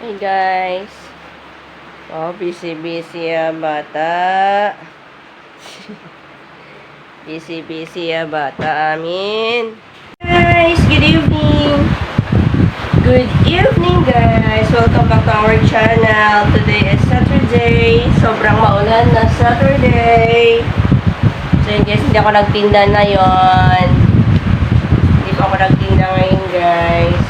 Hey guys. Oh, busy-busy ya bata. Busy-busy ya bata amin. Guys, good evening. Good evening guys. Welcome back to our channel. Today is Saturday. Sobrang maulan na Saturday. So yun guys, hindi ako nagtinda na yon. Hindi pa ako nagtinda ngayon guys.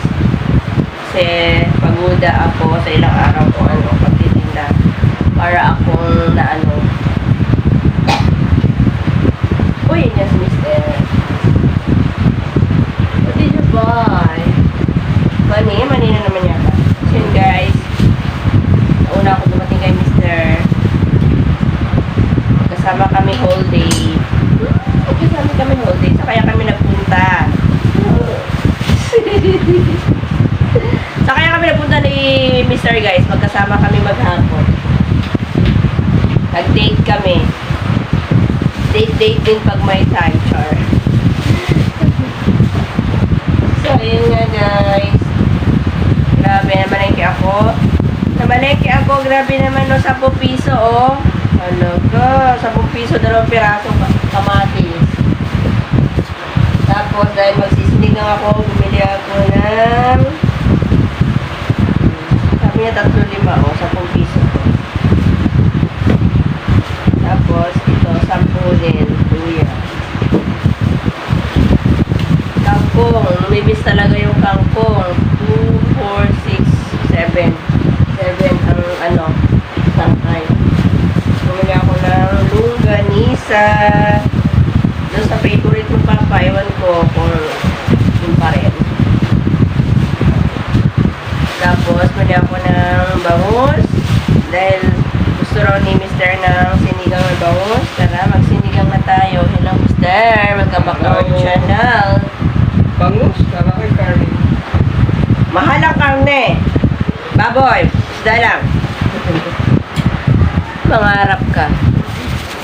Kasi paguda ako sa ilang araw kung pagtitinda para akong uy, yun si mister. What did you buy? Mani na naman yata. So yun guys, nauna ako dumating kay mister. Kasama kami whole day. Kasama kami whole day. So kaya kami nagpunta. So kaya kami napunta ni Mr. guys, magkasama kami maghapon. Nag-date kami. Date din pag may time, char. So, ayun nga guys. Grabe, namalengke ako. Grabe naman no, 10 piso oh. Halaga, 10 piso, 2 pirasong kamatis. Tapos, dahil magsisinigang ako, bumili ako ng sabi niya 3-5 oh, 10 piso. Tapos, ito, 10 din, luya. Kangkong, lumibis talaga yung kangkong. 2, 4, 6, 7. 7 ang sangkay. Bumili ako ng longganisa. Doon sa favorite ng papa, ewan ko kung yun pa rin. Tapos, bumili ako ng bangus. Dahil gusto raw ni Mr. ng sinigang na bangus. Tara, magsinigang na tayo. Hello, Mr. Welcome back to our channel. Bangus? Kala ko'y karne. Mahal ang karne. Baboy, isda lang. Mangarap ka.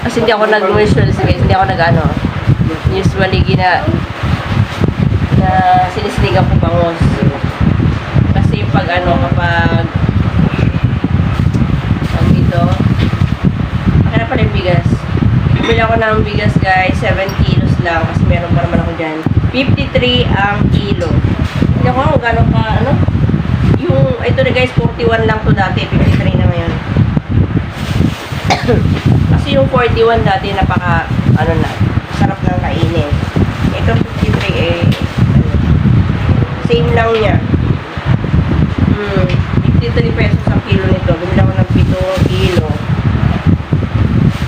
Kasi hindi ako nag-usual guys. Hindi ako usually na sinisinigang ko bangus. Kasi pag kapag dito, kaya pala yung bigas. Bumili ako ng bigas guys, 7 kilos lang. Kasi meron pa naman ako dyan. 53 ang kilo. Hindi ako kung gano'n ka, ito na guys, 41 lang to dati. 53 na ngayon. Kasi yung 41 dati, napaka, sarap lang kainin. Ito 53 same lang niya. 53 pesos ang kilo nito. Bumili ako ng 7 kilo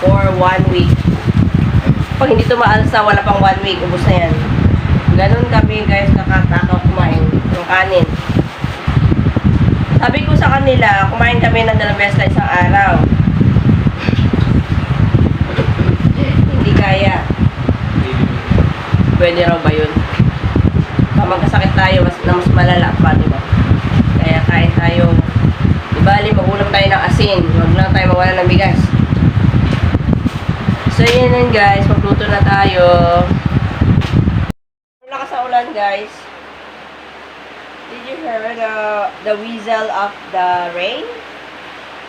for 1 week. Pag hindi ito maalsa, wala pang 1 week, ubos na yan. Ganon kami guys, nakatakaw kumain ng kanin. Sabi ko sa kanila, kumain kami ng 2 beses na isang araw. Hindi kaya. Pwede raw ba yun? Pag magkasakit tayo, mas malala pa, diba? Kaya kain tayo. Di bali, mag-ulam tayo ng asin. Huwag lang tayo mawala ng bigas. So, yun lang guys. Magluto na tayo. Lakas sa ulan guys. Did you hear the whistle of the rain?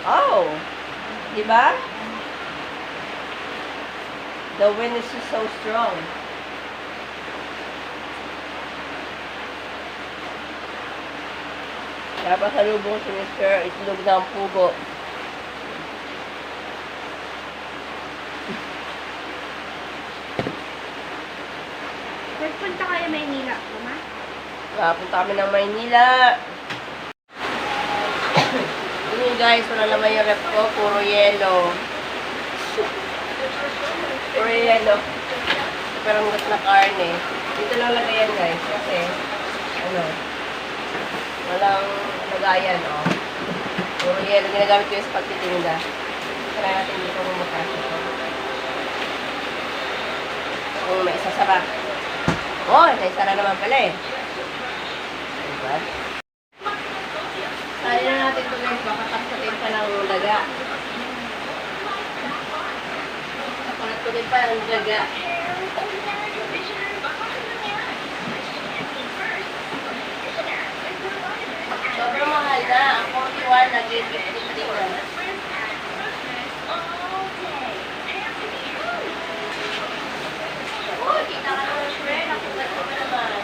Oh! Diba? The wind is just so strong. Dapat salubong si Mr. Itlog ng pugo. Nagpunta kayo Maynila, Mama? Punta kami ng Maynila. Yun guys, wala naman yung rep ko. Puro yelo. Puro yelo. Pero magat na karne. Dito lang lagayan guys. Kasi, walang lagayan, oh. Puro yelo. Ginagamit ko yung sa pagtitinda. Kaya natin dito kung makasya. Kung may isasara. Oh, naisara naman pala eh. Diba? Sali na natin ito guys. Baka kapsatin pa ng daga. Kapsatin pa ng daga. Sobrang mahal na. Ang 41 get with anything na. Uy, kita ka naman, friend. Nakulat ko ba naman?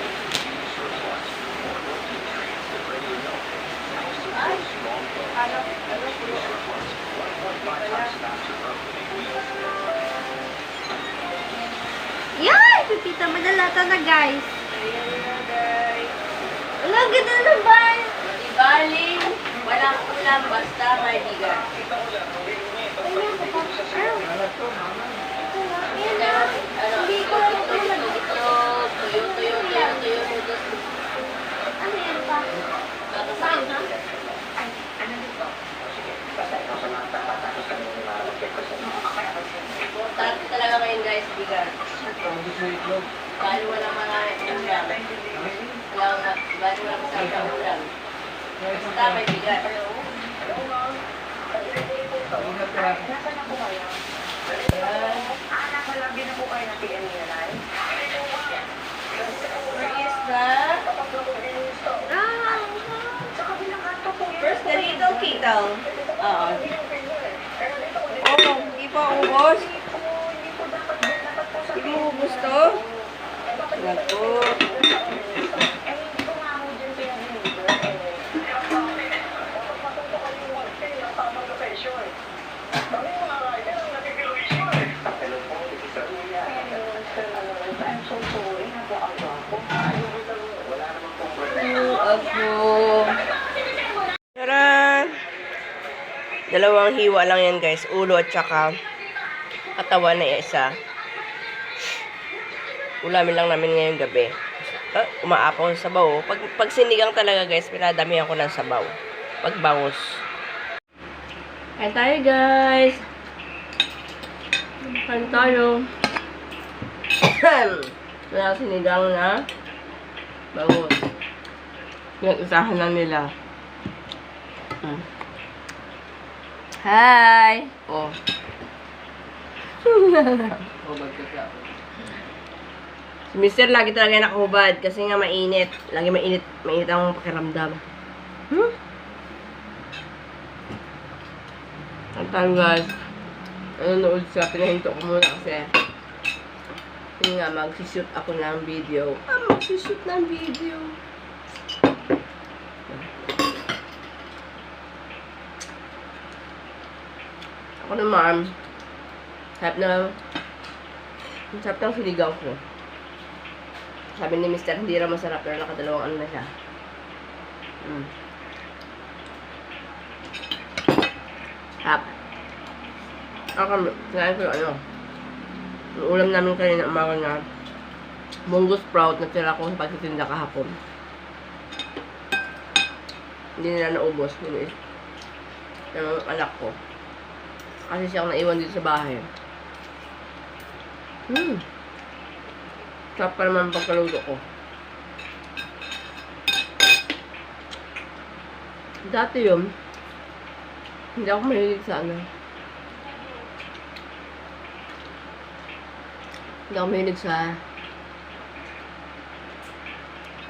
Ay, ano, Yan! Pipita madalata na, guys. ayan na, guys. Wala, ganda naman. Di baling, walang ulam basta may bigat. Hindi ko alam kung ano. Itlog, tuyo, noodles. Ano yan pa? Saan ha? Importante talaga ngayon guys, bigat. Ang gusto ng itlog. Bali walang maraming ulam. Bali walang masarap na ulam. Basta may bigat. Ingat ka. Where is Where's the little kettle? Oo. Oh, hindi pa ubos. Hindi mo ubos to? Naku. Tara! Dalawang hiwa lang yan guys. Ulo at saka katawan na isa. Ulamin lang namin ngayong gabi. Umaapaw sa sabaw. Pag sinigang talaga guys, pinadamihan ko ng sabaw. Pag bangus. Kain tayo guys! Kain tayo. Wala sinigang na bangus. Pinag-usahan lang nila. Hi! Oh. Hubad ka ka. Si Mister lagi talaga nakahubad kasi nga mainit. Lagi mainit ang pakiramdam. Ang tayo guys. Nanonood siya. Pinahinto ko muna kasi yun nga, magsishoot ako ng video. Magsishoot ng video. Ako naman, sarap ng siligaw ko. Sabi ni Mister, hindi raw masarap pero nakadalawang ano na siya. Sarap. Ako, sinabi ko ano, yung ulam namin kanina umaga na munggo sprout na tira ko sa pagtitinda kahapon. Hindi nila naubos. Yung anak ko. Kasi siyang naiwan dito sa bahay. Sarap pa naman pagkaluto ko. Dati yun, hindi ako mahilig sa ano. Hindi ako mahilig sa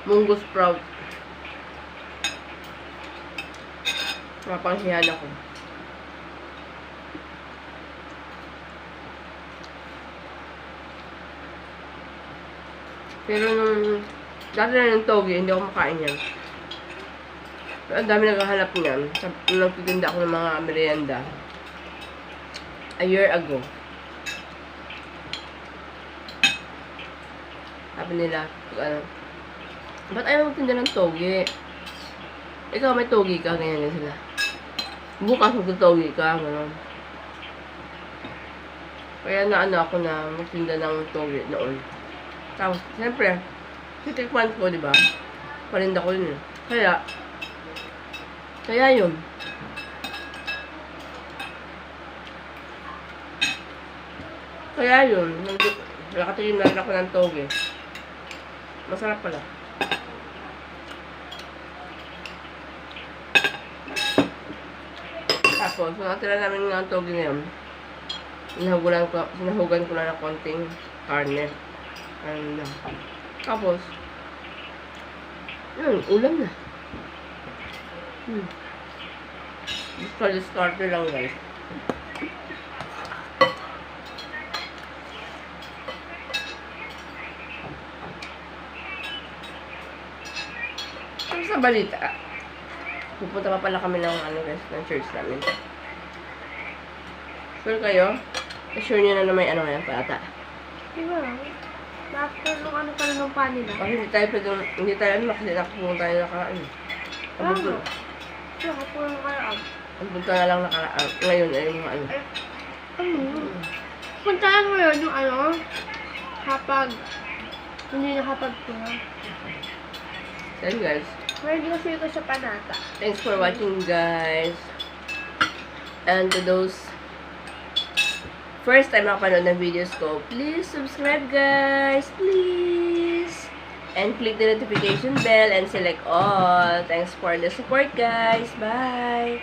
munggo sprout. Napanghihan ako. Pero nung dati na ng togi, hindi ako makain yan. Pero ang dami naghahanap niyan. Nung nagtitinda ako ng mga merienda. A year ago. Sabi nila, ba't ayaw magtinda ng togi? Ikaw may togi ka, ganyan sila. Bukas magtotogi ka, gano'n. Kaya naano ako na magtinda ng togi noon. Tapos, siyempre, titikman ko, di ba? Parinda ko yun. Kaya yun. Kaya yun. Nakatingin na rin ako ng toge. Masarap pala. Tapos, nakatira namin ng toge na yun. Sinahugan ko na ng konting karne. Ano na. Tapos, yun, ulam na. Discard lang guys. Ano sa balita? Pupunta pa pala kami ng ano guys, ng church namin. Sure kayo? Sure nyo na may ano ngayon pata. Diba? After nung ano pa nung pa nila. Kasi hindi tayo ano, kasi nakapunta tayo nakaraan. Ano? Siya, kapuro mo kayo ab. Ang punta na lang nakaraan. Ngayon ay mga ano. Ano? Puntaan mo yun yung ano? Kapag hindi nakapagpura. So guys, Ready kasi ito sa panata. thanks for watching guys. And to those first time nakapanood ng videos ko, please subscribe guys, please. And click the notification bell and select all. Thanks for the support guys. Bye.